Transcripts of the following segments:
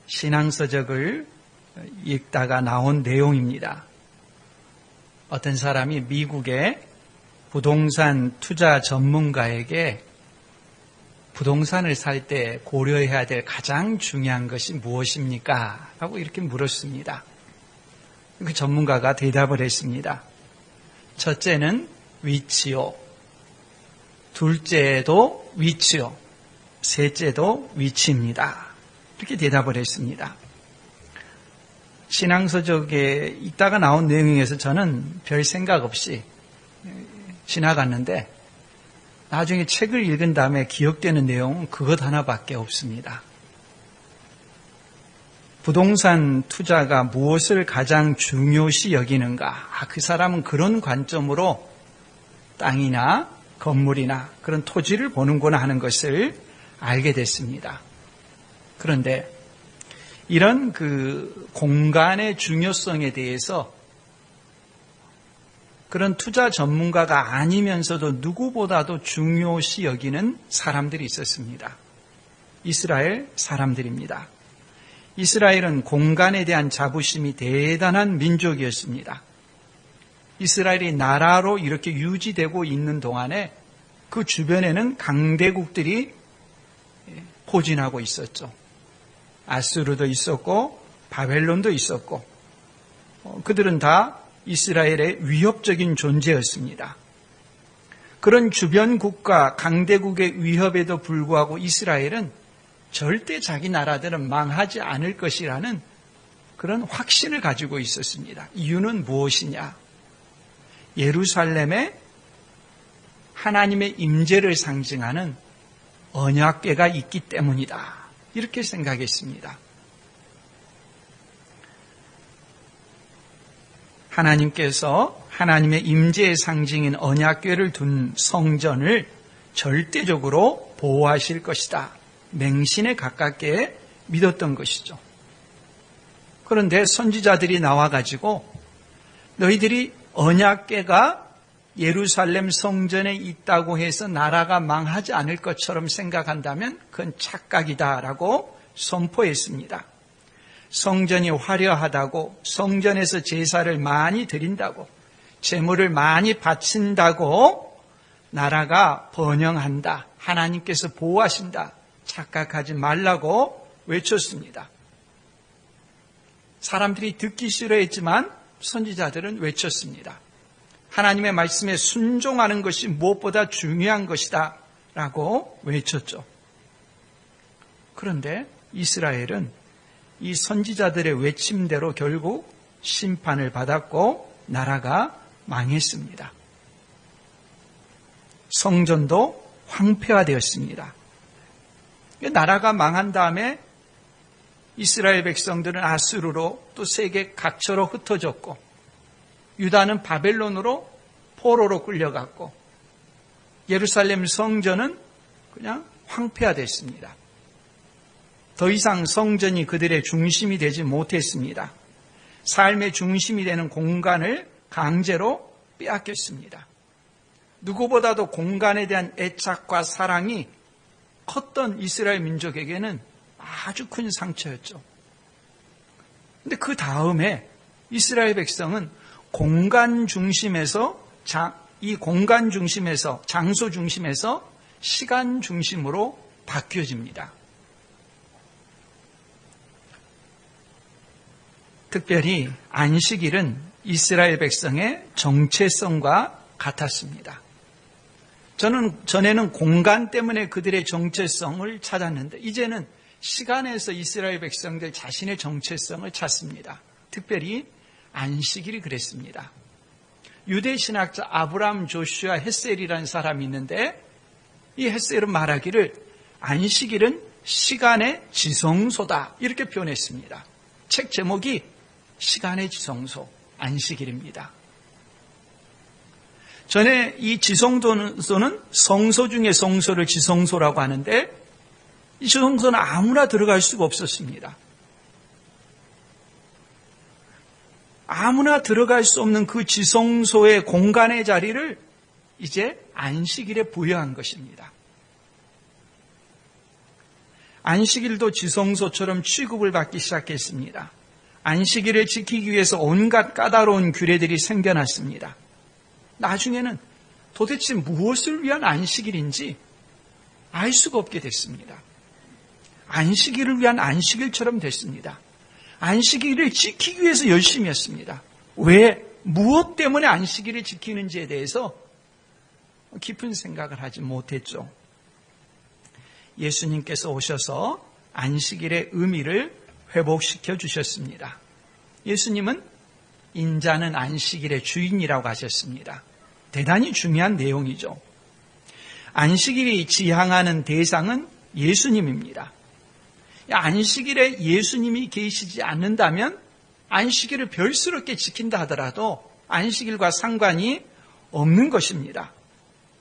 신앙서적을 읽다가 나온 내용입니다. 어떤 사람이 미국의 부동산 투자 전문가에게 부동산을 살 때 고려해야 될 가장 중요한 것이 무엇입니까? 라고 이렇게 물었습니다. 그 전문가가 대답을 했습니다. 첫째는 위치요. 둘째도 위치요. 셋째도 위치입니다. 이렇게 대답을 했습니다. 신앙서적에 읽다가 나온 내용에서 저는 별 생각 없이 지나갔는데 나중에 책을 읽은 다음에 기억되는 내용은 그것 하나밖에 없습니다. 부동산 투자가 무엇을 가장 중요시 여기는가? 그 사람은 그런 관점으로 땅이나 건물이나 그런 토지를 보는구나 하는 것을 알게 됐습니다. 그런데 이런 그 공간의 중요성에 대해서 그런 투자 전문가가 아니면서도 누구보다도 중요시 여기는 사람들이 있었습니다. 이스라엘 사람들입니다. 이스라엘은 공간에 대한 자부심이 대단한 민족이었습니다. 이스라엘이 나라로 이렇게 유지되고 있는 동안에 그 주변에는 강대국들이 포진하고 있었죠. 아수르도 있었고 바벨론도 있었고 그들은 다 이스라엘의 위협적인 존재였습니다. 그런 주변 국가 강대국의 위협에도 불구하고 이스라엘은 절대 자기 나라들은 망하지 않을 것이라는 그런 확신을 가지고 있었습니다. 이유는 무엇이냐? 예루살렘에 하나님의 임재를 상징하는 언약궤가 있기 때문이다. 이렇게 생각했습니다. 하나님께서 하나님의 임재의 상징인 언약궤를 둔 성전을 절대적으로 보호하실 것이다. 맹신에 가깝게 믿었던 것이죠. 그런데 선지자들이 나와가지고 너희들이 언약궤가 예루살렘 성전에 있다고 해서 나라가 망하지 않을 것처럼 생각한다면 그건 착각이다라고 선포했습니다. 성전이 화려하다고, 성전에서 제사를 많이 드린다고, 제물을 많이 바친다고 나라가 번영한다. 하나님께서 보호하신다. 착각하지 말라고 외쳤습니다. 사람들이 듣기 싫어했지만 선지자들은 외쳤습니다. 하나님의 말씀에 순종하는 것이 무엇보다 중요한 것이다 라고 외쳤죠. 그런데 이스라엘은 이 선지자들의 외침대로 결국 심판을 받았고 나라가 망했습니다. 성전도 황폐화되었습니다. 나라가 망한 다음에 이스라엘 백성들은 아수르로 또 세계 각처로 흩어졌고 유다는 바벨론으로 포로로 끌려갔고 예루살렘 성전은 그냥 황폐화됐습니다. 더 이상 성전이 그들의 중심이 되지 못했습니다. 삶의 중심이 되는 공간을 강제로 빼앗겼습니다. 누구보다도 공간에 대한 애착과 사랑이 컸던 이스라엘 민족에게는 아주 큰 상처였죠. 그런데 그 다음에 이스라엘 백성은 공간 중심에서 장소 중심에서 시간 중심으로 바뀌어집니다. 특별히 안식일은 이스라엘 백성의 정체성과 같았습니다. 저는 전에는 공간 때문에 그들의 정체성을 찾았는데 이제는 시간에서 이스라엘 백성들 자신의 정체성을 찾습니다. 특별히 안식일이 그랬습니다. 유대 신학자 아브라함 조슈아 헷셀이라는 사람이 있는데 이 헷셀은 말하기를 안식일은 시간의 지성소다 이렇게 표현했습니다. 책 제목이 시간의 지성소 안식일입니다. 전에 이 지성소는 성소 중에 성소를 지성소라고 하는데 이 지성소는 아무나 들어갈 수가 없었습니다. 아무나 들어갈 수 없는 그 지성소의 공간의 자리를 이제 안식일에 부여한 것입니다. 안식일도 지성소처럼 취급을 받기 시작했습니다. 안식일을 지키기 위해서 온갖 까다로운 규례들이 생겨났습니다. 나중에는 도대체 무엇을 위한 안식일인지 알 수가 없게 됐습니다. 안식일을 위한 안식일처럼 됐습니다. 안식일을 지키기 위해서 열심히 했습니다. 왜, 무엇 때문에 안식일을 지키는지에 대해서 깊은 생각을 하지 못했죠. 예수님께서 오셔서 안식일의 의미를 회복시켜 주셨습니다. 예수님은 인자는 안식일의 주인이라고 하셨습니다. 대단히 중요한 내용이죠. 안식일이 지향하는 대상은 예수님입니다. 안식일에 예수님이 계시지 않는다면 안식일을 별스럽게 지킨다 하더라도 안식일과 상관이 없는 것입니다.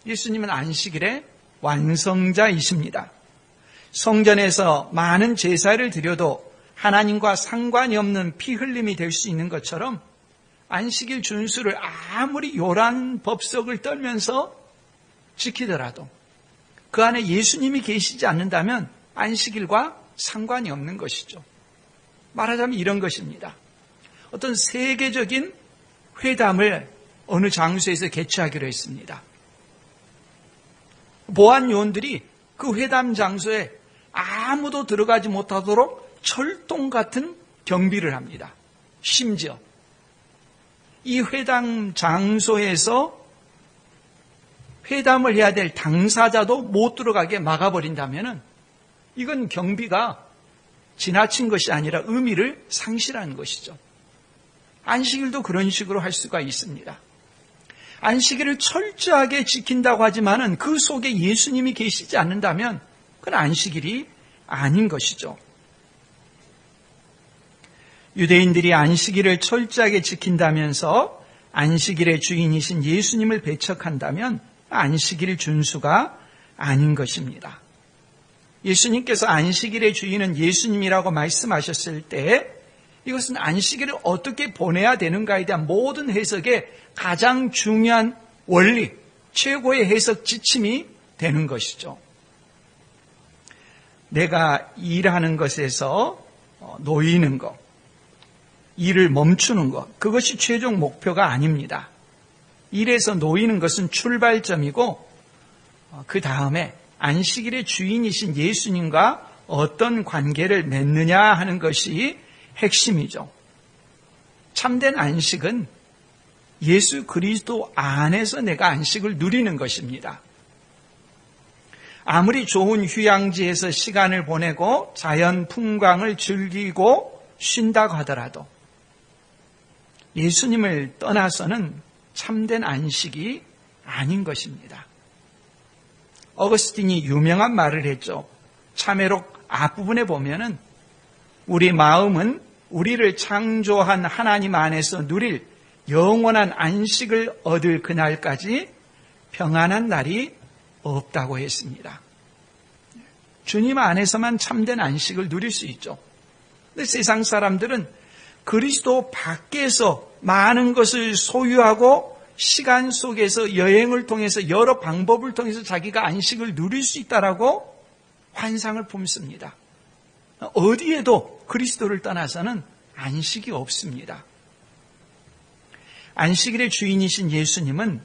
예수님은 안식일의 완성자이십니다. 성전에서 많은 제사를 드려도 하나님과 상관이 없는 피 흘림이 될 수 있는 것처럼 안식일 준수를 아무리 요란 법석을 떨면서 지키더라도 그 안에 예수님이 계시지 않는다면 안식일과 상관이 없는 것이죠. 말하자면 이런 것입니다. 어떤 세계적인 회담을 어느 장소에서 개최하기로 했습니다. 보안 요원들이 그 회담 장소에 아무도 들어가지 못하도록 철동 같은 경비를 합니다. 심지어 이 회담 장소에서 회담을 해야 될 당사자도 못 들어가게 막아버린다면 이건 경비가 지나친 것이 아니라 의미를 상실하는 것이죠. 안식일도 그런 식으로 할 수가 있습니다. 안식일을 철저하게 지킨다고 하지만은 그 속에 예수님이 계시지 않는다면 그건 안식일이 아닌 것이죠. 유대인들이 안식일을 철저하게 지킨다면서 안식일의 주인이신 예수님을 배척한다면 안식일 준수가 아닌 것입니다. 예수님께서 안식일의 주인은 예수님이라고 말씀하셨을 때 이것은 안식일을 어떻게 보내야 되는가에 대한 모든 해석의 가장 중요한 원리, 최고의 해석 지침이 되는 것이죠. 내가 일하는 것에서 놓이는 것, 일을 멈추는 것, 그것이 최종 목표가 아닙니다. 일에서 놓이는 것은 출발점이고 그 다음에 안식일의 주인이신 예수님과 어떤 관계를 맺느냐 하는 것이 핵심이죠. 참된 안식은 예수 그리스도 안에서 내가 안식을 누리는 것입니다. 아무리 좋은 휴양지에서 시간을 보내고 자연 풍광을 즐기고 쉰다고 하더라도 예수님을 떠나서는 참된 안식이 아닌 것입니다. 어거스틴이 유명한 말을 했죠. 참회록 앞부분에 보면은 우리 마음은 우리를 창조한 하나님 안에서 누릴 영원한 안식을 얻을 그날까지 평안한 날이 없다고 했습니다. 주님 안에서만 참된 안식을 누릴 수 있죠. 근데 세상 사람들은 그리스도 밖에서 많은 것을 소유하고 시간 속에서 여행을 통해서 여러 방법을 통해서 자기가 안식을 누릴 수 있다라고 환상을 품습니다. 어디에도 그리스도를 떠나서는 안식이 없습니다. 안식일의 주인이신 예수님은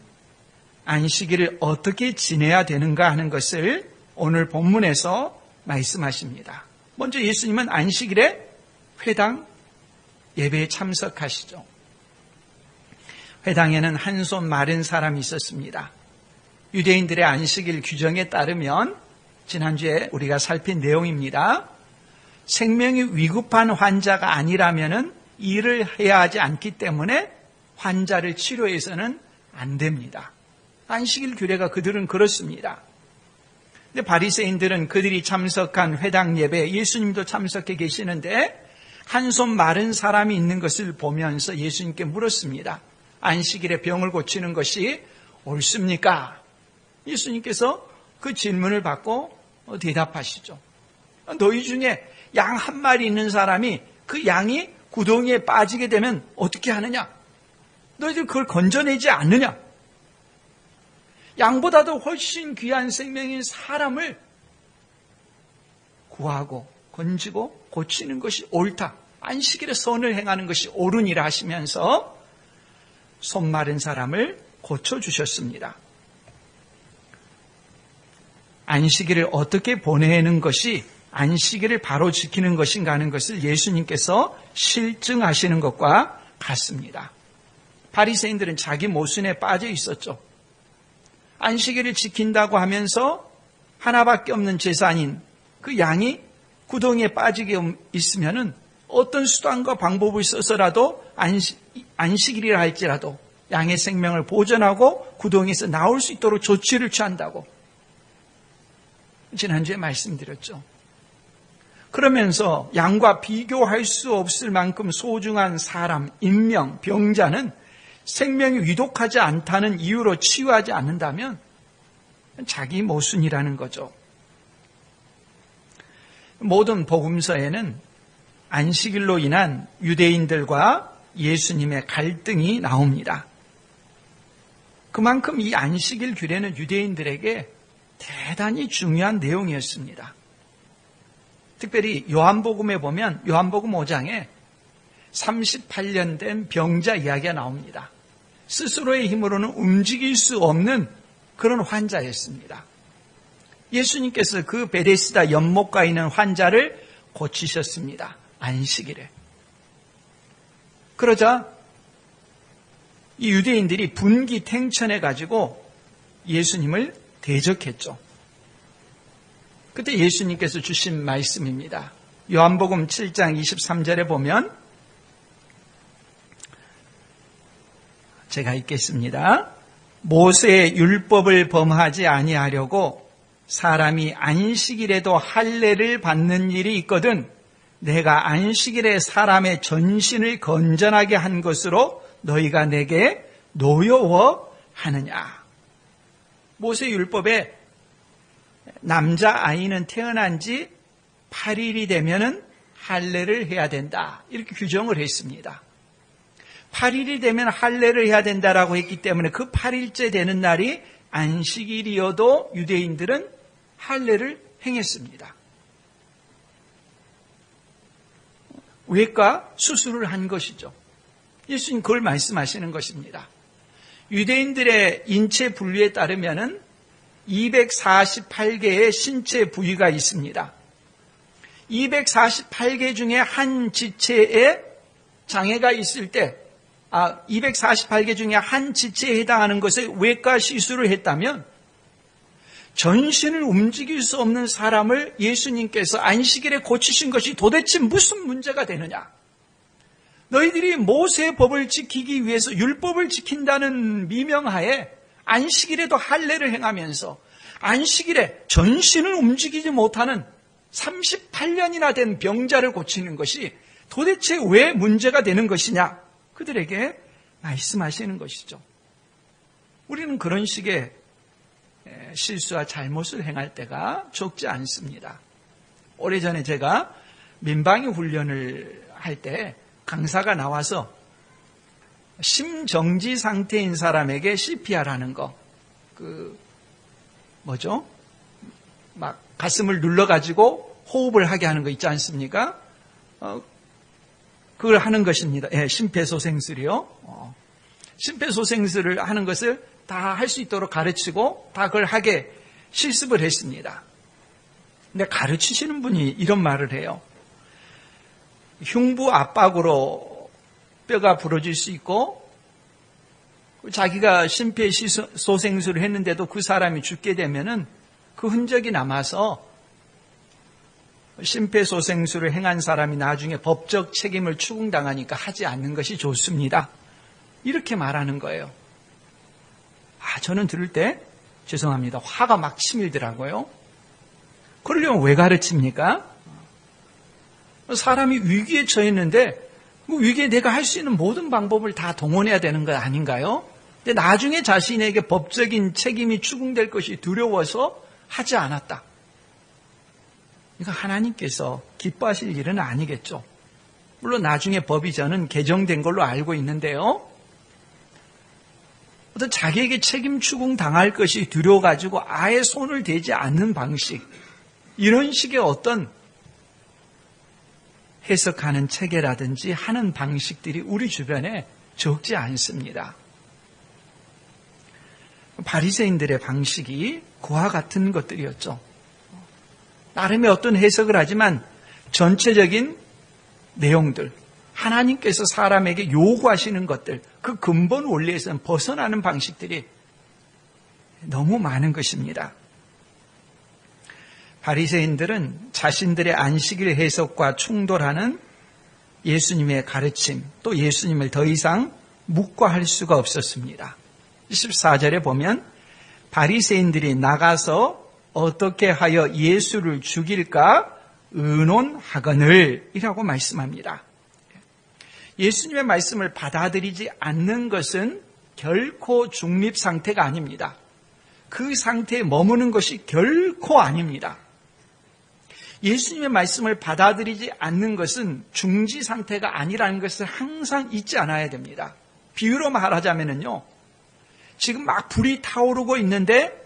안식일을 어떻게 지내야 되는가 하는 것을 오늘 본문에서 말씀하십니다. 먼저 예수님은 안식일에 회당 예배에 참석하시죠. 회당에는 한 손 마른 사람이 있었습니다. 유대인들의 안식일 규정에 따르면 지난주에 우리가 살핀 내용입니다. 생명이 위급한 환자가 아니라면 일을 해야 하지 않기 때문에 환자를 치료해서는 안 됩니다. 안식일 규례가 그들은 그렇습니다. 근데 바리새인들은 그들이 참석한 회당 예배에 예수님도 참석해 계시는데 한 손 마른 사람이 있는 것을 보면서 예수님께 물었습니다. 안식일에 병을 고치는 것이 옳습니까? 예수님께서 그 질문을 받고 대답하시죠. 너희 중에 양 한 마리 있는 사람이 그 양이 구덩이에 빠지게 되면 어떻게 하느냐? 너희들 그걸 건져내지 않느냐? 양보다도 훨씬 귀한 생명인 사람을 구하고 건지고 고치는 것이 옳다. 안식일에 선을 행하는 것이 옳으니라 하시면서 손 마른 사람을 고쳐주셨습니다. 안식일을 어떻게 보내는 것이 안식일을 바로 지키는 것인가 하는 것을 예수님께서 실증하시는 것과 같습니다. 바리새인들은 자기 모순에 빠져 있었죠. 안식일을 지킨다고 하면서 하나밖에 없는 제사인 그 양이 구덩이에 빠지게 있으면은 어떤 수단과 방법을 써서라도 안식일이라 할지라도 양의 생명을 보존하고 구덩이에서 나올 수 있도록 조치를 취한다고 지난주에 말씀드렸죠. 그러면서 양과 비교할 수 없을 만큼 소중한 사람, 인명, 병자는 생명이 위독하지 않다는 이유로 치유하지 않는다면 자기 모순이라는 거죠. 모든 복음서에는 안식일로 인한 유대인들과 예수님의 갈등이 나옵니다. 그만큼 이 안식일 규례는 유대인들에게 대단히 중요한 내용이었습니다. 특별히 요한복음에 보면 요한복음 5장에 38년 된 병자 이야기가 나옵니다. 스스로의 힘으로는 움직일 수 없는 그런 환자였습니다. 예수님께서 그 베데스다 연못가에 있는 환자를 고치셨습니다. 안식일에. 그러자 이 유대인들이 분기탱천해 가지고 예수님을 대적했죠. 그때 예수님께서 주신 말씀입니다. 요한복음 7장 23절에 보면 제가 읽겠습니다. 모세의 율법을 범하지 아니하려고 사람이 안식일에도 할례를 받는 일이 있거든 내가 안식일에 사람의 전신을 건전하게 한 것으로 너희가 내게 노여워하느냐. 모세 율법에 남자아이는 태어난 지 8일이 되면은 할례를 해야 된다. 이렇게 규정을 했습니다. 8일이 되면 할례를 해야 된다라고 했기 때문에 그 8일째 되는 날이 안식일이어도 유대인들은 할례를 행했습니다. 외과 수술을 한 것이죠. 예수님 그걸 말씀하시는 것입니다. 유대인들의 인체 분류에 따르면은 248개의 신체 부위가 있습니다. 248개 중에 한 지체에 장애가 있을 때, 248개 중에 한 지체에 해당하는 것에 외과 시술을 했다면 전신을 움직일 수 없는 사람을 예수님께서 안식일에 고치신 것이 도대체 무슨 문제가 되느냐? 너희들이 모세의 법을 지키기 위해서 율법을 지킨다는 미명하에 안식일에도 할례를 행하면서 안식일에 전신을 움직이지 못하는 38년이나 된 병자를 고치는 것이 도대체 왜 문제가 되는 것이냐? 그들에게 말씀하시는 것이죠. 우리는 그런 식의 실수와 잘못을 행할 때가 적지 않습니다. 오래전에 제가 민방위 훈련을 할 때 강사가 나와서 심정지 상태인 사람에게 CPR 하는 거, 막 가슴을 눌러가지고 호흡을 하게 하는 거 있지 않습니까? 그걸 하는 것입니다. 심폐소생술이요. 심폐소생술을 하는 것을 다 할 수 있도록 가르치고 다 그걸 하게 실습을 했습니다. 근데 가르치시는 분이 이런 말을 해요. 흉부 압박으로 뼈가 부러질 수 있고 자기가 심폐소생술을 했는데도 그 사람이 죽게 되면은 그 흔적이 남아서 심폐소생술을 행한 사람이 나중에 법적 책임을 추궁당하니까 하지 않는 것이 좋습니다. 이렇게 말하는 거예요. 저는 들을 때 죄송합니다. 화가 막 치밀더라고요. 그러려면 왜 가르칩니까? 사람이 위기에 처했는데 위기에 내가 할 수 있는 모든 방법을 다 동원해야 되는 거 아닌가요? 근데 나중에 자신에게 법적인 책임이 추궁될 것이 두려워서 하지 않았다. 이거 하나님께서 기뻐하실 일은 아니겠죠. 물론 나중에 법이 저는 개정된 걸로 알고 있는데요. 어떤 자기에게 책임 추궁 당할 것이 두려워가지고 아예 손을 대지 않는 방식, 이런 식의 어떤 해석하는 체계라든지 하는 방식들이 우리 주변에 적지 않습니다. 바리새인들의 방식이 그와 같은 것들이었죠. 나름의 어떤 해석을 하지만 전체적인 내용들, 하나님께서 사람에게 요구하시는 것들, 그 근본 원리에서는 벗어나는 방식들이 너무 많은 것입니다. 바리새인들은 자신들의 안식일 해석과 충돌하는 예수님의 가르침, 또 예수님을 더 이상 묵과할 수가 없었습니다. 14절에 보면 바리새인들이 나가서 어떻게 하여 예수를 죽일까 의논하거늘 이라고 말씀합니다. 예수님의 말씀을 받아들이지 않는 것은 결코 중립 상태가 아닙니다. 그 상태에 머무는 것이 결코 아닙니다. 예수님의 말씀을 받아들이지 않는 것은 중지 상태가 아니라는 것을 항상 잊지 않아야 됩니다. 비유로 말하자면요, 지금 막 불이 타오르고 있는데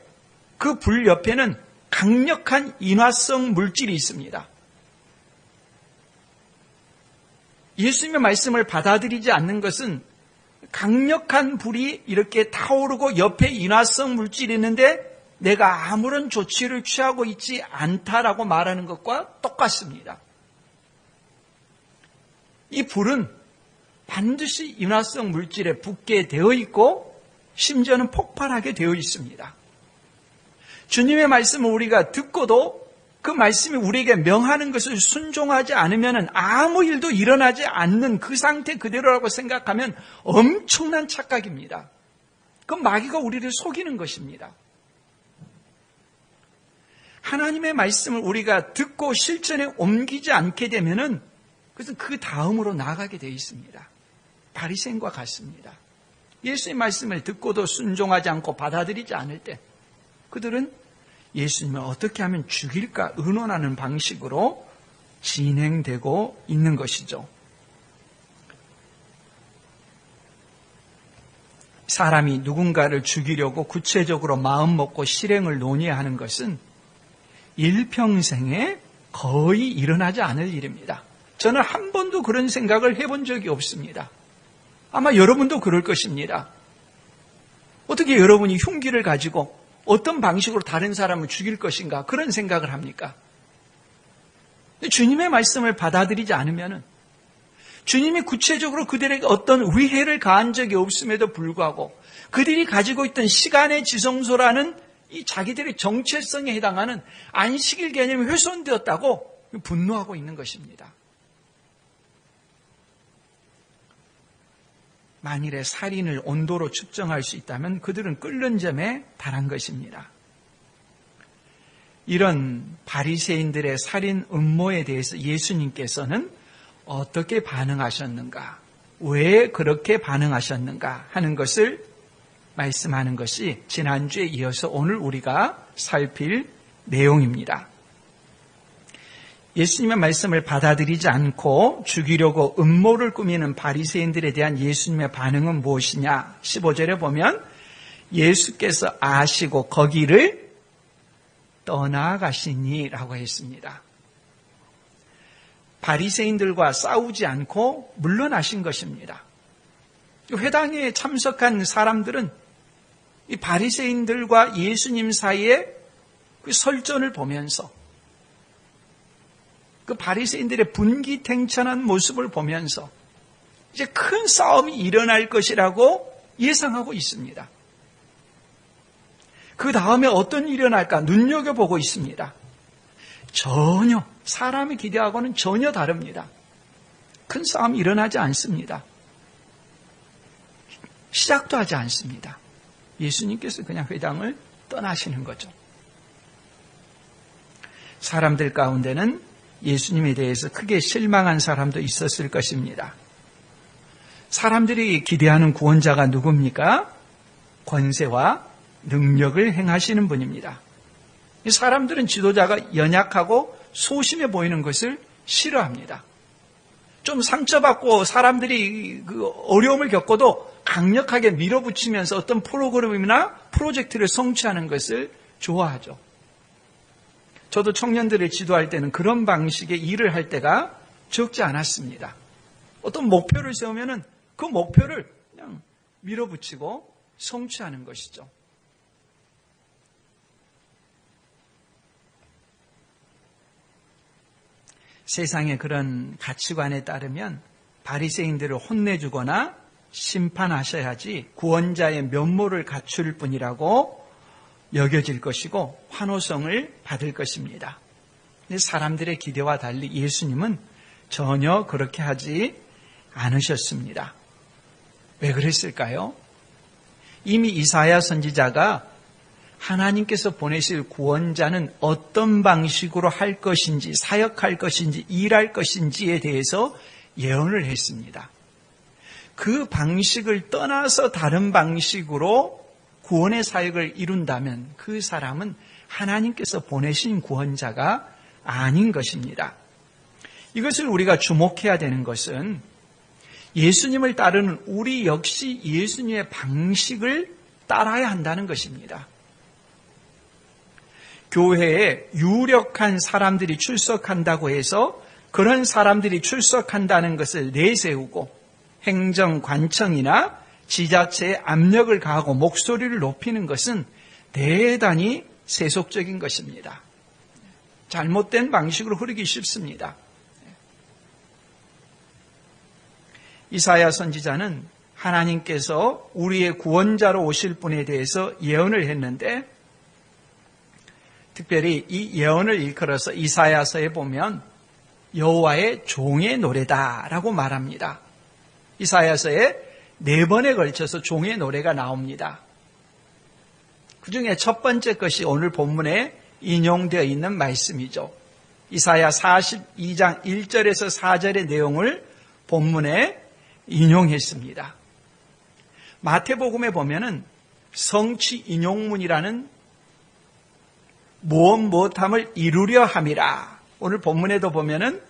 그 불 옆에는 강력한 인화성 물질이 있습니다. 예수님의 말씀을 받아들이지 않는 것은 강력한 불이 이렇게 타오르고 옆에 인화성 물질이 있는데 내가 아무런 조치를 취하고 있지 않다라고 말하는 것과 똑같습니다. 이 불은 반드시 인화성 물질에 붙게 되어 있고 심지어는 폭발하게 되어 있습니다. 주님의 말씀을 우리가 듣고도 그 말씀이 우리에게 명하는 것을 순종하지 않으면 아무 일도 일어나지 않는 그 상태 그대로라고 생각하면 엄청난 착각입니다. 그 마귀가 우리를 속이는 것입니다. 하나님의 말씀을 우리가 듣고 실천에 옮기지 않게 되면은 그것은 그 다음으로 나아가게 되어 있습니다. 바리새인과 같습니다. 예수의 말씀을 듣고도 순종하지 않고 받아들이지 않을 때 그들은 예수님을 어떻게 하면 죽일까 의논하는 방식으로 진행되고 있는 것이죠. 사람이 누군가를 죽이려고 구체적으로 마음먹고 실행을 논의하는 것은 일평생에 거의 일어나지 않을 일입니다. 저는 한 번도 그런 생각을 해본 적이 없습니다. 아마 여러분도 그럴 것입니다. 어떻게 여러분이 흉기를 가지고 어떤 방식으로 다른 사람을 죽일 것인가 그런 생각을 합니까? 주님의 말씀을 받아들이지 않으면 주님이 구체적으로 그들에게 어떤 위해를 가한 적이 없음에도 불구하고 그들이 가지고 있던 시간의 지성소라는 이 자기들의 정체성에 해당하는 안식일 개념이 훼손되었다고 분노하고 있는 것입니다. 만일에 살인을 온도로 측정할 수 있다면 그들은 끓는 점에 달한 것입니다. 이런 바리새인들의 살인 음모에 대해서 예수님께서는 어떻게 반응하셨는가, 왜 그렇게 반응하셨는가 하는 것을 말씀하는 것이 지난주에 이어서 오늘 우리가 살필 내용입니다. 예수님의 말씀을 받아들이지 않고 죽이려고 음모를 꾸미는 바리새인들에 대한 예수님의 반응은 무엇이냐? 15절에 보면 예수께서 아시고 거기를 떠나가시니라고 했습니다. 바리새인들과 싸우지 않고 물러나신 것입니다. 회당에 참석한 사람들은 이 바리새인들과 예수님 사이에 그 설전을 보면서 그 바리새인들의 분기탱천한 모습을 보면서 이제 큰 싸움이 일어날 것이라고 예상하고 있습니다. 그 다음에 어떤 일이 일어날까 눈여겨보고 있습니다. 전혀 사람이 기대하고는 전혀 다릅니다. 큰 싸움이 일어나지 않습니다. 시작도 하지 않습니다. 예수님께서 그냥 회당을 떠나시는 거죠. 사람들 가운데는 예수님에 대해서 크게 실망한 사람도 있었을 것입니다. 사람들이 기대하는 구원자가 누굽니까? 권세와 능력을 행하시는 분입니다. 이 사람들은 지도자가 연약하고 소심해 보이는 것을 싫어합니다. 좀 상처받고 사람들이 그 어려움을 겪어도 강력하게 밀어붙이면서 어떤 프로그램이나 프로젝트를 성취하는 것을 좋아하죠. 저도 청년들을 지도할 때는 그런 방식의 일을 할 때가 적지 않았습니다. 어떤 목표를 세우면은 그 목표를 그냥 밀어붙이고 성취하는 것이죠. 세상의 그런 가치관에 따르면 바리새인들을 혼내주거나 심판하셔야지 구원자의 면모를 갖출 뿐이라고 여겨질 것이고 환호성을 받을 것입니다. 근데 사람들의 기대와 달리 예수님은 전혀 그렇게 하지 않으셨습니다. 왜 그랬을까요? 이미 이사야 선지자가 하나님께서 보내실 구원자는 어떤 방식으로 할 것인지, 사역할 것인지, 일할 것인지에 대해서 예언을 했습니다. 그 방식을 떠나서 다른 방식으로 구원의 사역을 이룬다면 그 사람은 하나님께서 보내신 구원자가 아닌 것입니다. 이것을 우리가 주목해야 되는 것은 예수님을 따르는 우리 역시 예수님의 방식을 따라야 한다는 것입니다. 교회에 유력한 사람들이 출석한다고 해서 그런 사람들이 출석한다는 것을 내세우고 행정관청이나 지자체에 압력을 가하고 목소리를 높이는 것은 대단히 세속적인 것입니다. 잘못된 방식으로 흐르기 쉽습니다. 이사야 선지자는 하나님께서 우리의 구원자로 오실 분에 대해서 예언을 했는데 특별히 이 예언을 일컬어서 이사야서에 보면 여호와의 종의 노래다라고 말합니다. 이사야서에 4번에 걸쳐서 종의 노래가 나옵니다. 그중에 첫 번째 것이 오늘 본문에 인용되어 있는 말씀이죠. 이사야 42장 1절에서 4절의 내용을 본문에 인용했습니다. 마태복음에 보면은 성취 인용문이라는 무엇함을 이루려 함이라. 오늘 본문에도 보면은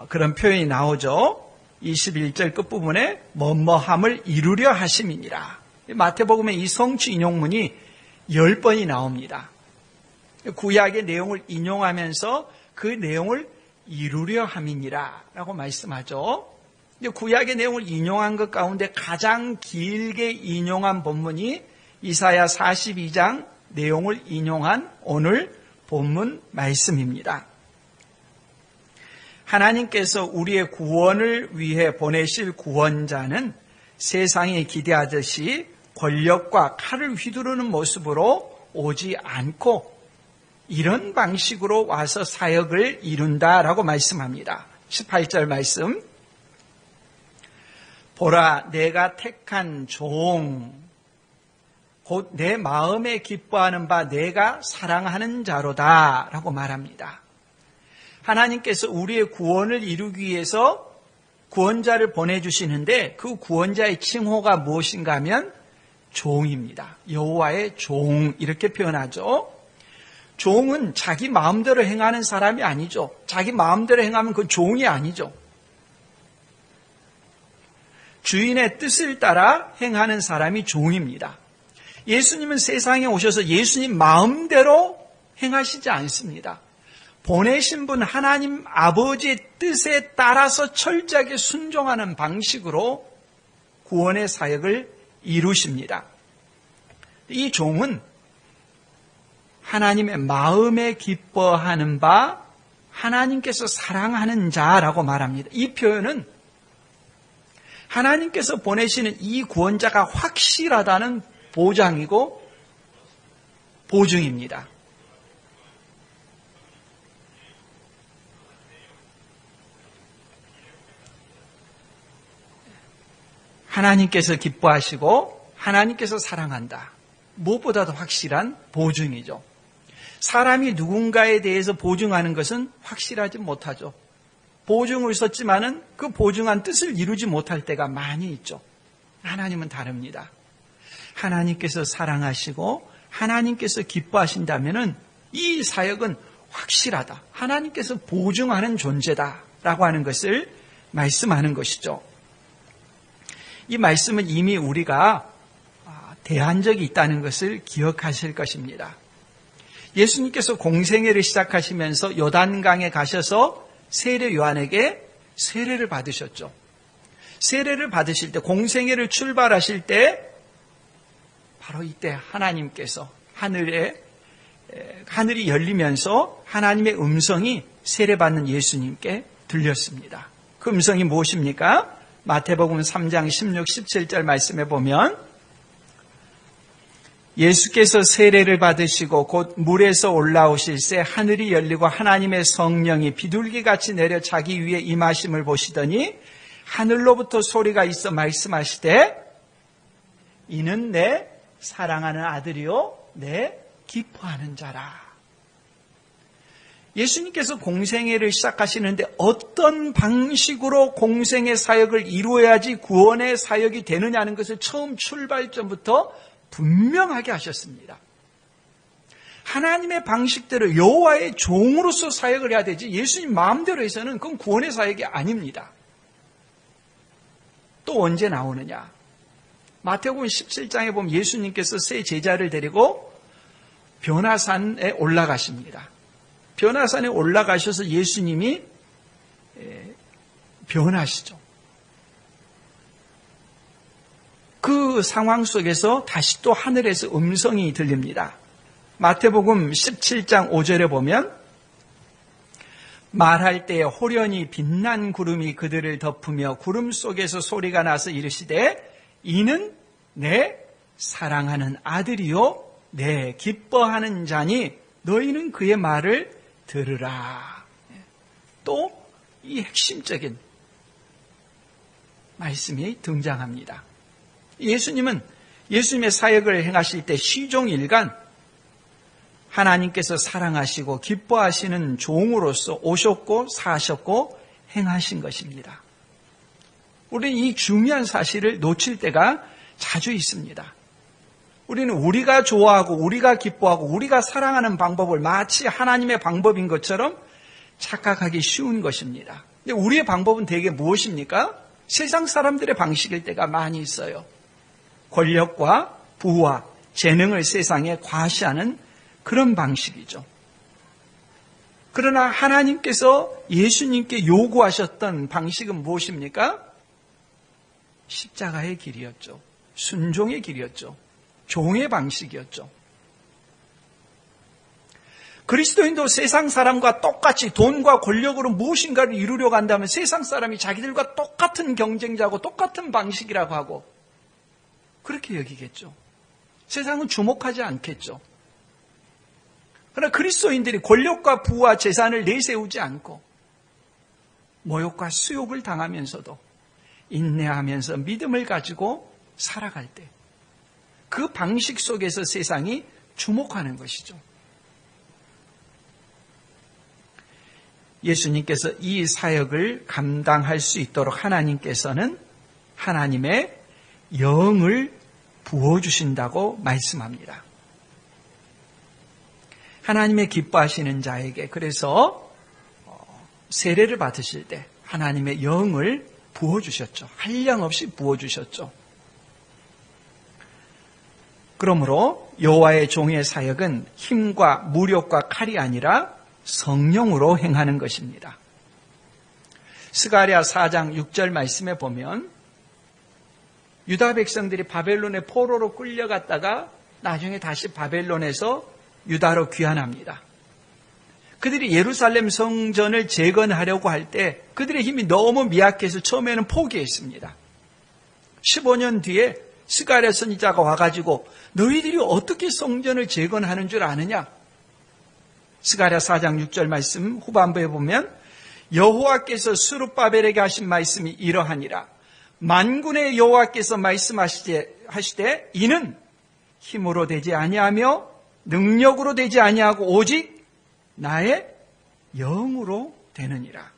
그런 표현이 나오죠. 21절 끝부분에 뭐뭐함을 이루려 하심이니라. 마태복음에 이 성취 인용문이 10번이 나옵니다. 구약의 내용을 인용하면서 그 내용을 이루려 함이니라 라고 말씀하죠. 구약의 내용을 인용한 것 가운데 가장 길게 인용한 본문이 이사야 42장 내용을 인용한 오늘 본문 말씀입니다. 하나님께서 우리의 구원을 위해 보내실 구원자는 세상이 기대하듯이 권력과 칼을 휘두르는 모습으로 오지 않고 이런 방식으로 와서 사역을 이룬다라고 말씀합니다. 18절 말씀. 보라, 내가 택한 종, 곧 내 마음에 기뻐하는 바 내가 사랑하는 자로다 라고 말합니다. 하나님께서 우리의 구원을 이루기 위해서 구원자를 보내주시는데 그 구원자의 칭호가 무엇인가 하면 종입니다. 여호와의 종 이렇게 표현하죠. 종은 자기 마음대로 행하는 사람이 아니죠. 자기 마음대로 행하면 그 종이 아니죠. 주인의 뜻을 따라 행하는 사람이 종입니다. 예수님은 세상에 오셔서 예수님 마음대로 행하시지 않습니다. 보내신 분 하나님 아버지의 뜻에 따라서 철저하게 순종하는 방식으로 구원의 사역을 이루십니다. 이 종은 하나님의 마음에 기뻐하는 바 하나님께서 사랑하는 자라고 말합니다. 이 표현은 하나님께서 보내시는 이 구원자가 확실하다는 보장이고 보증입니다. 하나님께서 기뻐하시고 하나님께서 사랑한다. 무엇보다도 확실한 보증이죠. 사람이 누군가에 대해서 보증하는 것은 확실하지 못하죠. 보증을 썼지만은 그 보증한 뜻을 이루지 못할 때가 많이 있죠. 하나님은 다릅니다. 하나님께서 사랑하시고 하나님께서 기뻐하신다면은 이 사역은 확실하다. 하나님께서 보증하는 존재다라고 하는 것을 말씀하는 것이죠. 이 말씀은 이미 우리가 대한 적이 있다는 것을 기억하실 것입니다. 예수님께서 공생애를 시작하시면서 요단강에 가셔서 세례 요한에게 세례를 받으셨죠. 세례를 받으실 때, 공생애를 출발하실 때 바로 이때 하나님께서 하늘이 열리면서 하나님의 음성이 세례받는 예수님께 들렸습니다. 그 음성이 무엇입니까? 마태복음 3장 16, 17절 말씀에 보면 예수께서 세례를 받으시고 곧 물에서 올라오실새 하늘이 열리고 하나님의 성령이 비둘기같이 내려 자기 위에 임하심을 보시더니 하늘로부터 소리가 있어 말씀하시되 이는 내 사랑하는 아들이요 내 기뻐하는 자라. 예수님께서 공생애를 시작하시는데 어떤 방식으로 공생애 사역을 이루어야지 구원의 사역이 되느냐는 것을 처음 출발점부터 분명하게 하셨습니다. 하나님의 방식대로 여호와의 종으로서 사역을 해야 되지 예수님 마음대로 해서는 그건 구원의 사역이 아닙니다. 또 언제 나오느냐? 마태복음 17장에 보면 예수님께서 세 제자를 데리고 변화산에 올라가십니다. 변화산에 올라가셔서 예수님이 변하시죠. 그 상황 속에서 다시 또 하늘에서 음성이 들립니다. 마태복음 17장 5절에 보면 말할 때에 호련히 빛난 구름이 그들을 덮으며 구름 속에서 소리가 나서 이르시되 이는 내 사랑하는 아들이요 내 기뻐하는 자니 너희는 그의 말을 들으라. 또 이 핵심적인 말씀이 등장합니다. 예수님은 예수님의 사역을 행하실 때 시종일관 하나님께서 사랑하시고 기뻐하시는 종으로서 오셨고 사셨고 행하신 것입니다. 우리는 이 중요한 사실을 놓칠 때가 자주 있습니다. 우리는 우리가 좋아하고 우리가 기뻐하고 우리가 사랑하는 방법을 마치 하나님의 방법인 것처럼 착각하기 쉬운 것입니다. 근데 우리의 방법은 대개 무엇입니까? 세상 사람들의 방식일 때가 많이 있어요. 권력과 부와 재능을 세상에 과시하는 그런 방식이죠. 그러나 하나님께서 예수님께 요구하셨던 방식은 무엇입니까? 십자가의 길이었죠. 순종의 길이었죠. 종의 방식이었죠. 그리스도인도 세상 사람과 똑같이 돈과 권력으로 무엇인가를 이루려고 한다면 세상 사람이 자기들과 똑같은 경쟁자고 똑같은 방식이라고 하고 그렇게 여기겠죠. 세상은 주목하지 않겠죠. 그러나 그리스도인들이 권력과 부와 재산을 내세우지 않고 모욕과 수욕을 당하면서도 인내하면서 믿음을 가지고 살아갈 때 그 방식 속에서 세상이 주목하는 것이죠. 예수님께서 이 사역을 감당할 수 있도록 하나님께서는 하나님의 영을 부어주신다고 말씀합니다. 하나님의 기뻐하시는 자에게 그래서 세례를 받으실 때 하나님의 영을 부어주셨죠. 한량없이 부어주셨죠. 그러므로 여호와의 종의 사역은 힘과 무력과 칼이 아니라 성령으로 행하는 것입니다. 스가랴 4장 6절 말씀에 보면 유다 백성들이 바벨론의 포로로 끌려갔다가 나중에 다시 바벨론에서 유다로 귀환합니다. 그들이 예루살렘 성전을 재건하려고 할 때 그들의 힘이 너무 미약해서 처음에는 포기했습니다. 15년 뒤에 스가랴 선지자가 와가지고 너희들이 어떻게 성전을 재건하는 줄 아느냐? 스가랴 4장 6절 말씀 후반부에 보면 여호와께서 스룹바벨에게 하신 말씀이 이러하니라. 만군의 여호와께서 말씀하시되 이는 힘으로 되지 아니하며 능력으로 되지 아니하고 오직 나의 영으로 되느니라.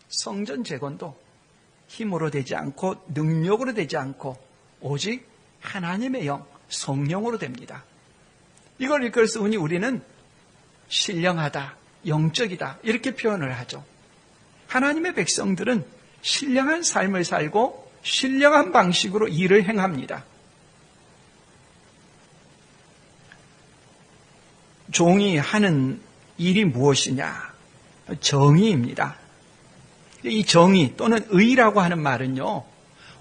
성전 재건도 힘으로 되지 않고 능력으로 되지 않고 오직 하나님의 영, 성령으로 됩니다. 이걸 읽었으니 우리는 신령하다, 영적이다 이렇게 표현을 하죠. 하나님의 백성들은 신령한 삶을 살고 신령한 방식으로 일을 행합니다. 종이 하는 일이 무엇이냐? 정의입니다. 이 정의 또는 의라고 하는 말은요,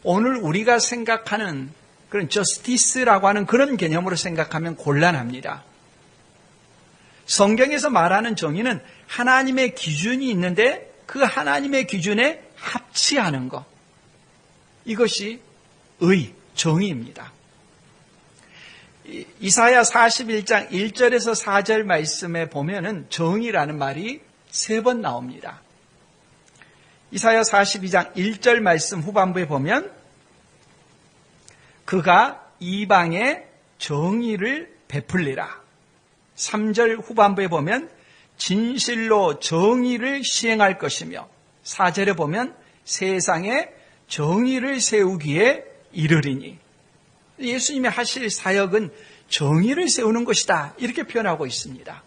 오늘 우리가 생각하는 그런 justice라고 하는 그런 개념으로 생각하면 곤란합니다. 성경에서 말하는 정의는 하나님의 기준이 있는데 그 하나님의 기준에 합치하는 것. 이것이 정의입니다. 이사야 41장 1절에서 4절 말씀에 보면은 정의라는 말이 3번 나옵니다. 이사야 42장 1절 말씀 후반부에 보면 그가 이방에 정의를 베풀리라. 3절 후반부에 보면 진실로 정의를 시행할 것이며 4절에 보면 세상에 정의를 세우기에 이르리니. 예수님이 하실 사역은 정의를 세우는 것이다, 이렇게 표현하고 있습니다.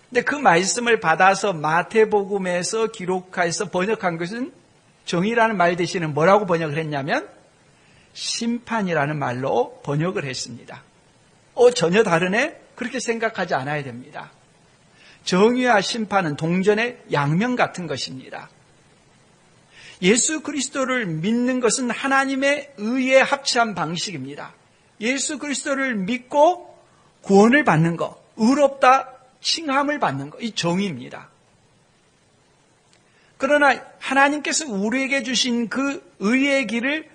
근데 그 말씀을 받아서 마태복음에서 기록해서 번역한 것은 정의라는 말 대신에 뭐라고 번역을 했냐면 심판이라는 말로 번역을 했습니다. 전혀 다르네? 그렇게 생각하지 않아야 됩니다. 정의와 심판은 동전의 양면 같은 것입니다. 예수 그리스도를 믿는 것은 하나님의 의에 합치한 방식입니다. 예수 그리스도를 믿고 구원을 받는 것, 의롭다 칭함을 받는 것, 이 정의입니다. 그러나 하나님께서 우리에게 주신 그 의의 길을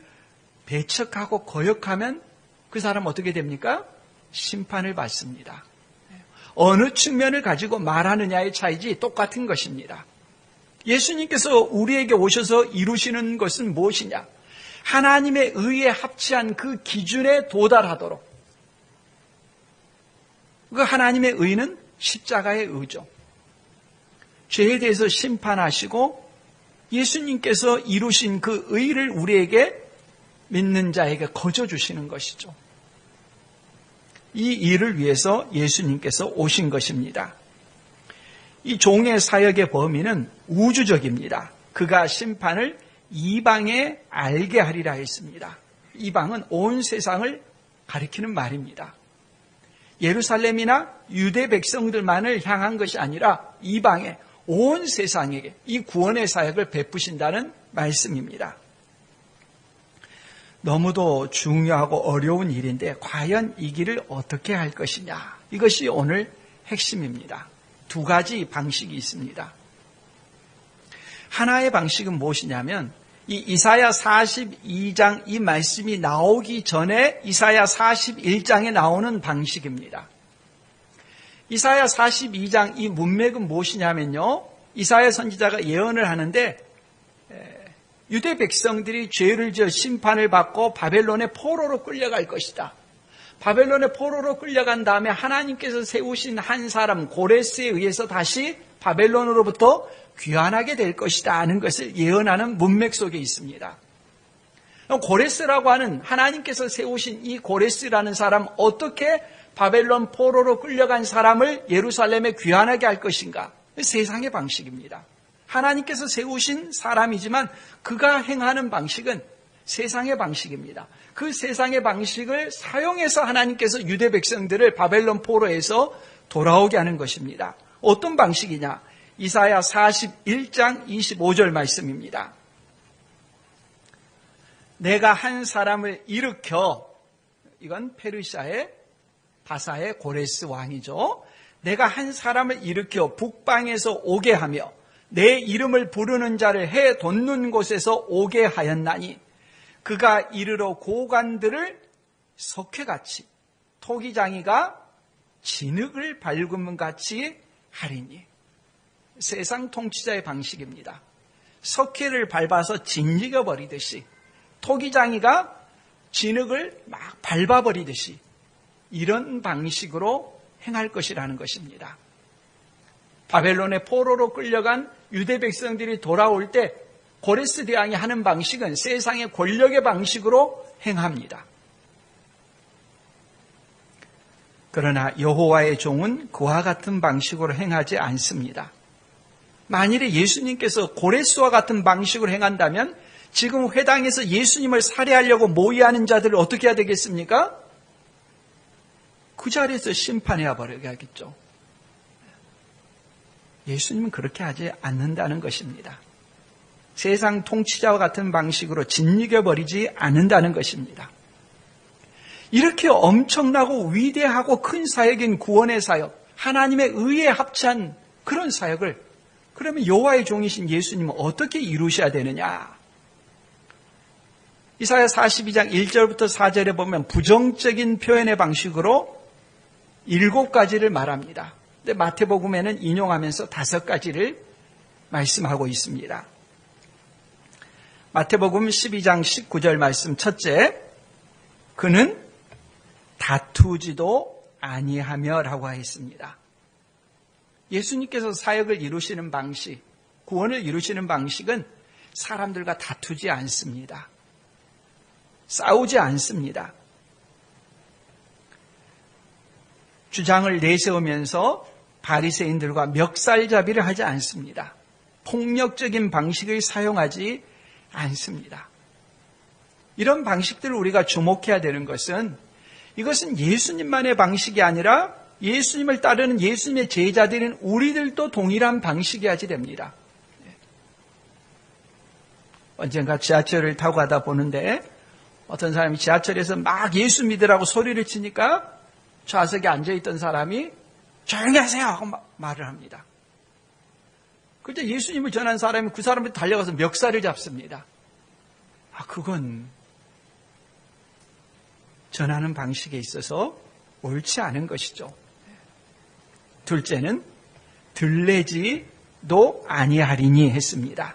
배척하고 거역하면 그 사람 어떻게 됩니까? 심판을 받습니다. 어느 측면을 가지고 말하느냐의 차이지 똑같은 것입니다. 예수님께서 우리에게 오셔서 이루시는 것은 무엇이냐? 하나님의 의에 합치한 그 기준에 도달하도록. 그 하나님의 의는 십자가의 의죠. 죄에 대해서 심판하시고 예수님께서 이루신 그 의를 우리에게 믿는 자에게 거저 주시는 것이죠. 이 일을 위해서 예수님께서 오신 것입니다. 이 종의 사역의 범위는 우주적입니다. 그가 심판을 이방에 알게 하리라 했습니다. 이방은 온 세상을 가리키는 말입니다. 예루살렘이나 유대 백성들만을 향한 것이 아니라 이방에, 온 세상에게 이 구원의 사역을 베푸신다는 말씀입니다. 너무도 중요하고 어려운 일인데 과연 이 길을 어떻게 할 것이냐, 이것이 오늘 핵심입니다. 2가지 방식이 있습니다. 하나의 방식은 무엇이냐면 이 이사야 42장 이 말씀이 나오기 전에 이사야 41장에 나오는 방식입니다. 이사야 42장 이 문맥은 무엇이냐면요, 이사야 선지자가 예언을 하는데 유대 백성들이 죄를 지어 심판을 받고 바벨론의 포로로 끌려갈 것이다. 바벨론의 포로로 끌려간 다음에 하나님께서 세우신 한 사람 고레스에 의해서 다시 바벨론으로부터 귀환하게 될 것이다 하는 것을 예언하는 문맥 속에 있습니다. 고레스라고 하는 하나님께서 세우신 이 고레스라는 사람, 어떻게 바벨론 포로로 끌려간 사람을 예루살렘에 귀환하게 할 것인가? 세상의 방식입니다. 하나님께서 세우신 사람이지만 그가 행하는 방식은 세상의 방식입니다. 그 세상의 방식을 사용해서 하나님께서 유대 백성들을 바벨론 포로에서 돌아오게 하는 것입니다. 어떤 방식이냐? 이사야 41장 25절 말씀입니다. 내가 한 사람을 일으켜, 이건 페르시아의 바사의 고레스 왕이죠. 내가 한 사람을 일으켜 북방에서 오게 하며 내 이름을 부르는 자를 해 돋는 곳에서 오게 하였나니 그가 이르러 고관들을 석회같이 토기장이가 진흙을 밟으면 같이 하리니. 세상 통치자의 방식입니다. 석회를 밟아서 짓이겨버리듯이, 토기장이가 진흙을 막 밟아버리듯이 이런 방식으로 행할 것이라는 것입니다. 바벨론의 포로로 끌려간 유대 백성들이 돌아올 때 고레스 대왕이 하는 방식은 세상의 권력의 방식으로 행합니다. 그러나 여호와의 종은 그와 같은 방식으로 행하지 않습니다. 만일에 예수님께서 고레스와 같은 방식으로 행한다면 지금 회당에서 예수님을 살해하려고 모의하는 자들을 어떻게 해야 되겠습니까? 그 자리에서 심판해야 버려야겠죠. 예수님은 그렇게 하지 않는다는 것입니다. 세상 통치자와 같은 방식으로 짓이겨버리지 않는다는 것입니다. 이렇게 엄청나고 위대하고 큰 사역인 구원의 사역, 하나님의 의에 합치한 그런 사역을 그러면 여호와의 종이신 예수님은 어떻게 이루셔야 되느냐? 이사야 42장 1절부터 4절에 보면 부정적인 표현의 방식으로 7가지를 말합니다. 근데 마태복음에는 인용하면서 5가지를 말씀하고 있습니다. 마태복음 12장 19절 말씀 첫째, 그는 다투지도 아니하며 라고 하였습니다. 예수님께서 사역을 이루시는 방식, 구원을 이루시는 방식은 사람들과 다투지 않습니다. 싸우지 않습니다. 주장을 내세우면서 바리새인들과 멱살잡이를 하지 않습니다. 폭력적인 방식을 사용하지 않습니다. 이런 방식들을 우리가 주목해야 되는 것은 이것은 예수님만의 방식이 아니라 예수님을 따르는 예수님의 제자들인 우리들도 동일한 방식이어야지 됩니다. 언젠가 지하철을 타고 가다 보는데 어떤 사람이 지하철에서 막 예수 믿으라고 소리를 치니까 좌석에 앉아있던 사람이 조용히 하세요 하고 말을 합니다. 그때 예수님을 전한 사람이 그 사람한테 달려가서 멱살을 잡습니다. 그건 전하는 방식에 있어서 옳지 않은 것이죠. 둘째는 들레지도 아니하리니 했습니다.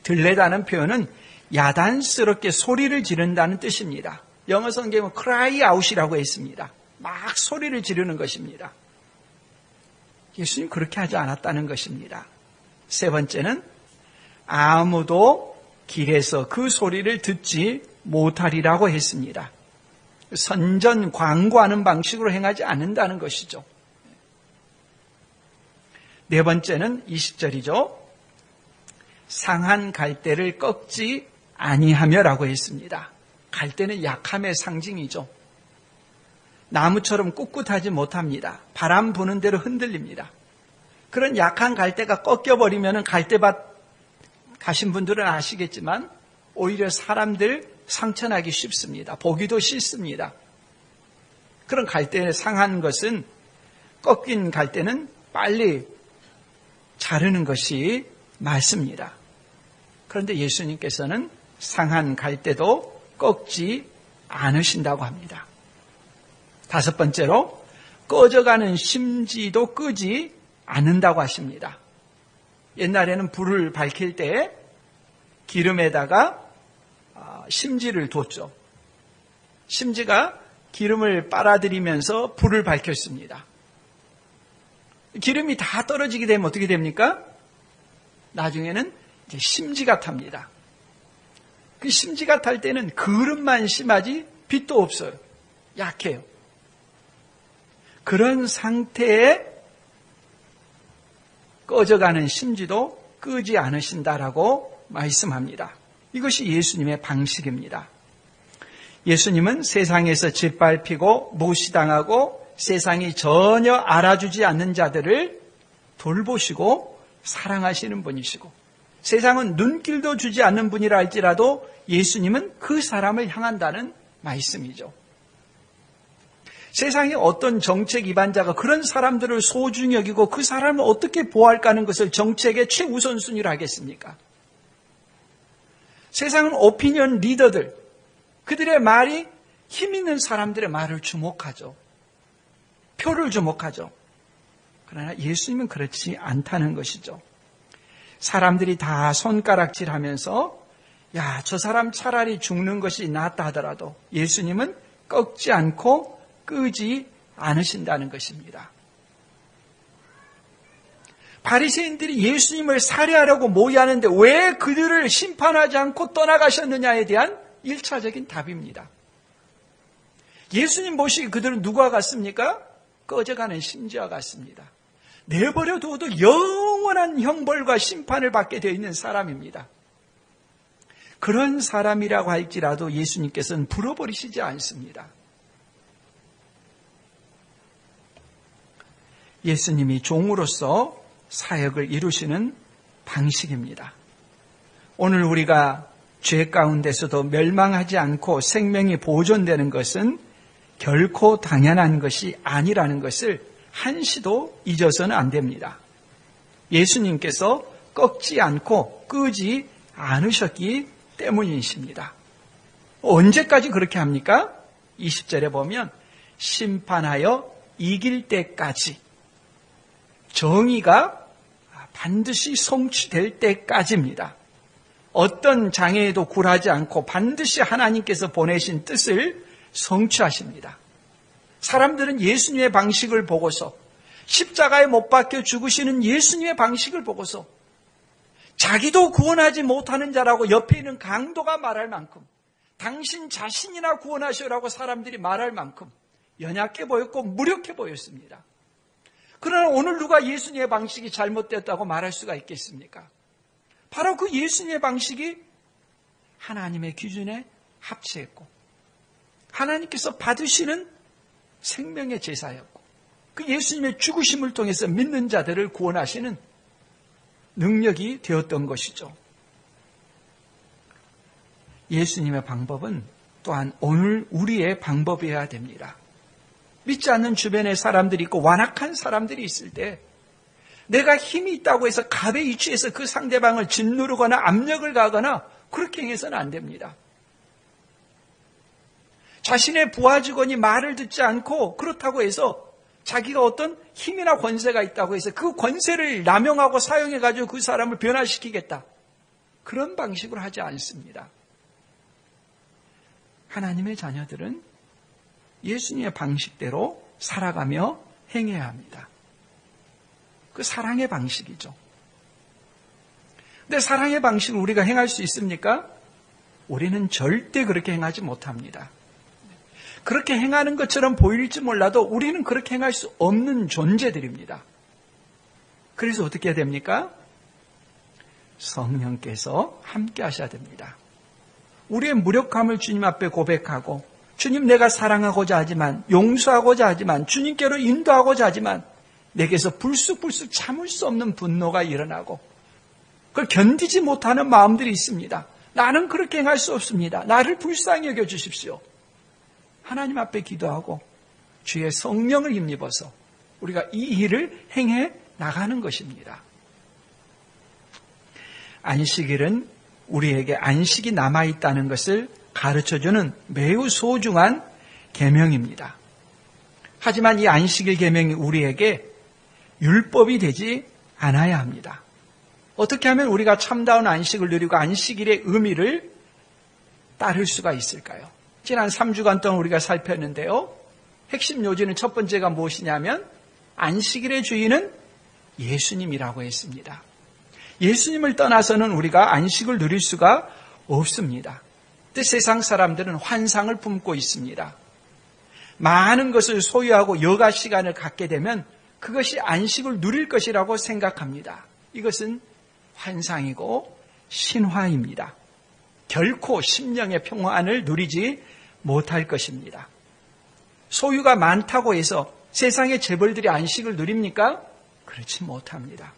들레다는 표현은 야단스럽게 소리를 지른다는 뜻입니다. 영어 성경은 cry out이라고 했습니다. 막 소리를 지르는 것입니다. 예수님 그렇게 하지 않았다는 것입니다. 세 번째는 아무도 길에서 그 소리를 듣지 못하리라고 했습니다. 선전 광고하는 방식으로 행하지 않는다는 것이죠. 네 번째는 20절이죠. 상한 갈대를 꺾지 아니하며라고 했습니다. 갈대는 약함의 상징이죠. 나무처럼 꿋꿋하지 못합니다. 바람 부는 대로 흔들립니다. 그런 약한 갈대가 꺾여버리면 갈대밭 가신 분들은 아시겠지만 오히려 사람들 상처나기 쉽습니다. 보기도 싫습니다. 그런 갈대에 상한 것은 꺾인 갈대는 빨리 자르는 것이 맞습니다. 그런데 예수님께서는 상한 갈대도 꺾지 않으신다고 합니다. 다섯 번째로 꺼져가는 심지도 끄지 않는다고 하십니다. 옛날에는 불을 밝힐 때 기름에다가 심지를 뒀죠. 심지가 기름을 빨아들이면서 불을 밝혔습니다. 기름이 다 떨어지게 되면 어떻게 됩니까? 나중에는 이제 심지가 탑니다. 그 심지가 탈 때는 그릇만 심하지 빛도 없어요. 약해요. 그런 상태에 꺼져가는 심지도 끄지 않으신다라고 말씀합니다. 이것이 예수님의 방식입니다. 예수님은 세상에서 짓밟히고 무시당하고 세상이 전혀 알아주지 않는 자들을 돌보시고 사랑하시는 분이시고 세상은 눈길도 주지 않는 분이라 할지라도 예수님은 그 사람을 향한다는 말씀이죠. 세상에 어떤 정책 위반자가 그런 사람들을 소중히 여기고 그 사람을 어떻게 보호할까 하는 것을 정책의 최우선순위로 하겠습니까? 세상은 오피니언 리더들, 그들의 말이 힘 있는 사람들의 말을 주목하죠. 표를 주목하죠. 그러나 예수님은 그렇지 않다는 것이죠. 사람들이 다 손가락질하면서 야, 저 사람 차라리 죽는 것이 낫다 하더라도 예수님은 꺾지 않고 끄지 않으신다는 것입니다. 바리새인들이 예수님을 살해하려고 모의하는데 왜 그들을 심판하지 않고 떠나가셨느냐에 대한 1차적인 답입니다. 예수님 보시기 그들은 누구와 같습니까? 꺼져가는 심지와 같습니다. 내버려 두어도 영원한 형벌과 심판을 받게 되어 있는 사람입니다. 그런 사람이라고 할지라도 예수님께서는 불어버리시지 않습니다. 예수님이 종으로서 사역을 이루시는 방식입니다. 오늘 우리가 죄 가운데서도 멸망하지 않고 생명이 보존되는 것은 결코 당연한 것이 아니라는 것을 한시도 잊어서는 안 됩니다. 예수님께서 꺾지 않고 끄지 않으셨기 때문이십니다. 언제까지 그렇게 합니까? 20절에 보면 심판하여 이길 때까지, 정의가 반드시 성취될 때까지입니다. 어떤 장애에도 굴하지 않고 반드시 하나님께서 보내신 뜻을 성취하십니다. 사람들은 예수님의 방식을 보고서, 십자가에 못 박혀 죽으시는 예수님의 방식을 보고서 자기도 구원하지 못하는 자라고 옆에 있는 강도가 말할 만큼, 당신 자신이나 구원하시오라고 사람들이 말할 만큼 연약해 보였고 무력해 보였습니다. 그러나 오늘 누가 예수님의 방식이 잘못됐다고 말할 수가 있겠습니까? 바로 그 예수님의 방식이 하나님의 기준에 합치했고 하나님께서 받으시는 생명의 제사였고 그 예수님의 죽으심을 통해서 믿는 자들을 구원하시는 능력이 되었던 것이죠. 예수님의 방법은 또한 오늘 우리의 방법이어야 됩니다. 믿지 않는 주변에 사람들이 있고 완악한 사람들이 있을 때 내가 힘이 있다고 해서 갑에 이취해서 그 상대방을 짓누르거나 압력을 가하거나 그렇게 행해서는 안 됩니다. 자신의 부하 직원이 말을 듣지 않고 그렇다고 해서 자기가 어떤 힘이나 권세가 있다고 해서 그 권세를 남용하고 사용해가지고 그 사람을 변화시키겠다. 그런 방식으로 하지 않습니다. 하나님의 자녀들은 예수님의 방식대로 살아가며 행해야 합니다. 그 사랑의 방식이죠. 근데 사랑의 방식을 우리가 행할 수 있습니까? 우리는 절대 그렇게 행하지 못합니다. 그렇게 행하는 것처럼 보일지 몰라도 우리는 그렇게 행할 수 없는 존재들입니다. 그래서 어떻게 해야 됩니까? 성령께서 함께 하셔야 됩니다. 우리의 무력함을 주님 앞에 고백하고 주님 내가 사랑하고자 하지만 용서하고자 하지만 주님께로 인도하고자 하지만 내게서 불쑥불쑥 참을 수 없는 분노가 일어나고 그걸 견디지 못하는 마음들이 있습니다. 나는 그렇게 행할 수 없습니다. 나를 불쌍히 여겨 주십시오. 하나님 앞에 기도하고 주의 성령을 힘입어서 우리가 이 일을 행해 나가는 것입니다. 안식일은 우리에게 안식이 남아있다는 것을 가르쳐주는 매우 소중한 계명입니다. 하지만 이 안식일 계명이 우리에게 율법이 되지 않아야 합니다. 어떻게 하면 우리가 참다운 안식을 누리고 안식일의 의미를 따를 수가 있을까요? 지난 3주간 동안 우리가 살폈는데요. 핵심 요지는 첫 번째가 무엇이냐면 안식일의 주인은 예수님이라고 했습니다. 예수님을 떠나서는 우리가 안식을 누릴 수가 없습니다. 근데 세상 사람들은 환상을 품고 있습니다. 많은 것을 소유하고 여가 시간을 갖게 되면 그것이 안식을 누릴 것이라고 생각합니다. 이것은 환상이고 신화입니다. 결코 심령의 평안을 누리지 못할 것입니다. 소유가 많다고 해서 세상의 재벌들이 안식을 누립니까? 그렇지 못합니다.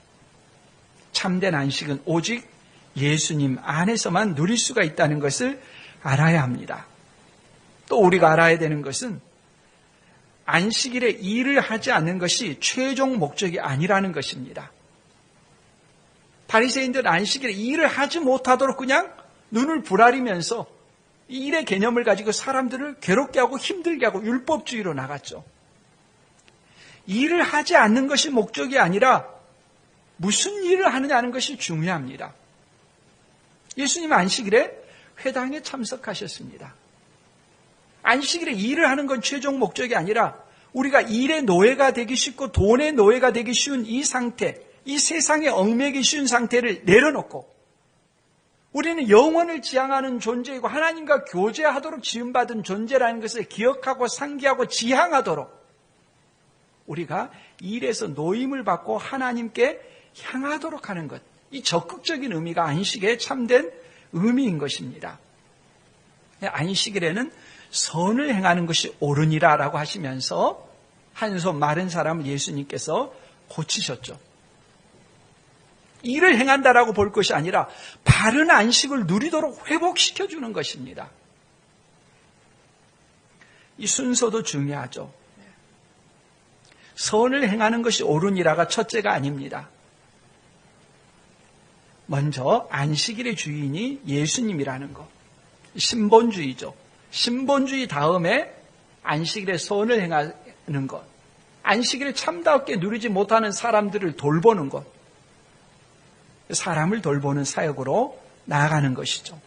참된 안식은 오직 예수님 안에서만 누릴 수가 있다는 것을 알아야 합니다. 또 우리가 알아야 되는 것은 안식일에 일을 하지 않는 것이 최종 목적이 아니라는 것입니다. 바리새인들은 안식일에 일을 하지 못하도록 그냥 눈을 부라리면서 이 일의 개념을 가지고 사람들을 괴롭게 하고 힘들게 하고 율법주의로 나갔죠. 일을 하지 않는 것이 목적이 아니라 무슨 일을 하느냐는 것이 중요합니다. 예수님 안식일에 회당에 참석하셨습니다. 안식일에 일을 하는 건 최종 목적이 아니라 우리가 일의 노예가 되기 쉽고 돈의 노예가 되기 쉬운 이 상태, 이 세상에 얽매기 쉬운 상태를 내려놓고 우리는 영원을 지향하는 존재이고 하나님과 교제하도록 지음받은 존재라는 것을 기억하고 상기하고 지향하도록 우리가 일에서 노임을 받고 하나님께 향하도록 하는 것, 이 적극적인 의미가 안식의 참된 의미인 것입니다. 안식일에는 선을 행하는 것이 옳으니라라고 하시면서 한 손 마른 사람을 예수님께서 고치셨죠. 일을 행한다라고 볼 것이 아니라 바른 안식을 누리도록 회복시켜주는 것입니다. 이 순서도 중요하죠. 선을 행하는 것이 옳으니라가 첫째가 아닙니다. 먼저 안식일의 주인이 예수님이라는 것. 신본주의죠. 신본주의 다음에 안식일에 선을 행하는 것. 안식일을 참답게 누리지 못하는 사람들을 돌보는 것. 사람을 돌보는 사역으로 나아가는 것이죠.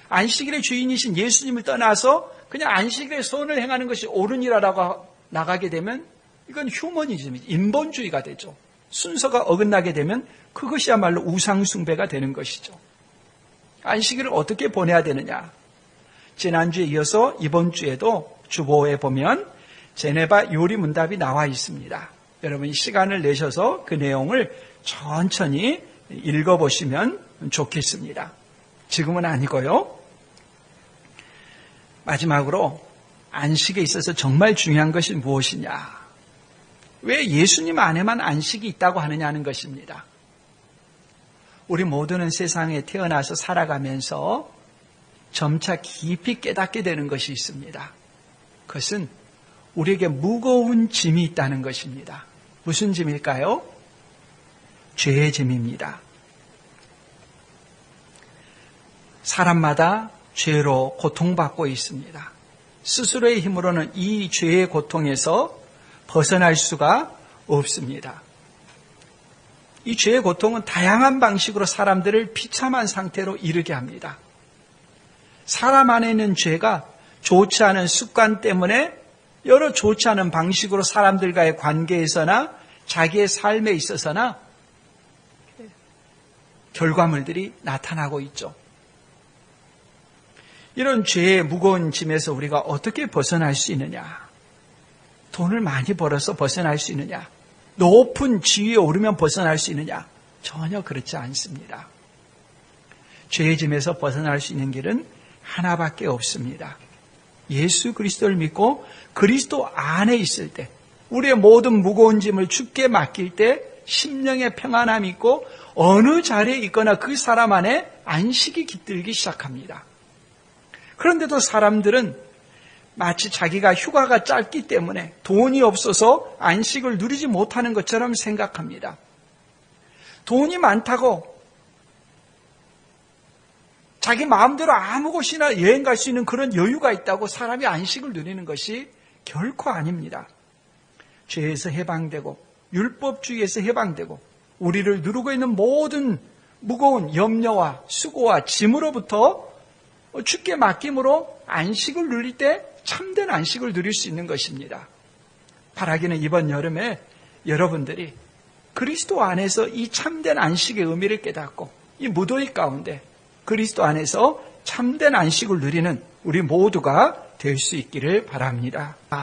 안식일의 주인이신 예수님을 떠나서 그냥 안식일에 선을 행하는 것이 옳으니라라고 나가게 되면 이건 휴머니즘이죠. 인본주의가 되죠. 순서가 어긋나게 되면 그것이야말로 우상숭배가 되는 것이죠. 안식일을 어떻게 보내야 되느냐? 지난주에 이어서 이번 주에도 주보에 보면 제네바 요리 문답이 나와 있습니다. 여러분이 시간을 내셔서 그 내용을 천천히 읽어보시면 좋겠습니다. 지금은 아니고요. 마지막으로 안식에 있어서 정말 중요한 것이 무엇이냐? 왜 예수님 안에만 안식이 있다고 하느냐는 것입니다. 우리 모두는 세상에 태어나서 살아가면서 점차 깊이 깨닫게 되는 것이 있습니다. 그것은 우리에게 무거운 짐이 있다는 것입니다. 무슨 짐일까요? 죄의 짐입니다. 사람마다 죄로 고통받고 있습니다. 스스로의 힘으로는 이 죄의 고통에서 벗어날 수가 없습니다. 이 죄의 고통은 다양한 방식으로 사람들을 비참한 상태로 이르게 합니다. 사람 안에 있는 죄가 좋지 않은 습관 때문에 여러 좋지 않은 방식으로 사람들과의 관계에서나 자기의 삶에 있어서나 결과물들이 나타나고 있죠. 이런 죄의 무거운 짐에서 우리가 어떻게 벗어날 수 있느냐? 돈을 많이 벌어서 벗어날 수 있느냐? 높은 지위에 오르면 벗어날 수 있느냐? 전혀 그렇지 않습니다. 죄의 짐에서 벗어날 수 있는 길은 하나밖에 없습니다. 예수 그리스도를 믿고 그리스도 안에 있을 때, 우리의 모든 무거운 짐을 주께 맡길 때 심령의 평안함이 있고 어느 자리에 있거나 그 사람 안에 안식이 깃들기 시작합니다. 그런데도 사람들은 마치 자기가 휴가가 짧기 때문에 돈이 없어서 안식을 누리지 못하는 것처럼 생각합니다. 돈이 많다고 자기 마음대로 아무 곳이나 여행 갈 수 있는 그런 여유가 있다고 사람이 안식을 누리는 것이 결코 아닙니다. 죄에서 해방되고 율법주의에서 해방되고 우리를 누르고 있는 모든 무거운 염려와 수고와 짐으로부터 주께 맡김으로 안식을 누릴 때 참된 안식을 누릴 수 있는 것입니다. 바라기는 이번 여름에 여러분들이 그리스도 안에서 이 참된 안식의 의미를 깨닫고 이 무더위 가운데 그리스도 안에서 참된 안식을 누리는 우리 모두가 될 수 있기를 바랍니다.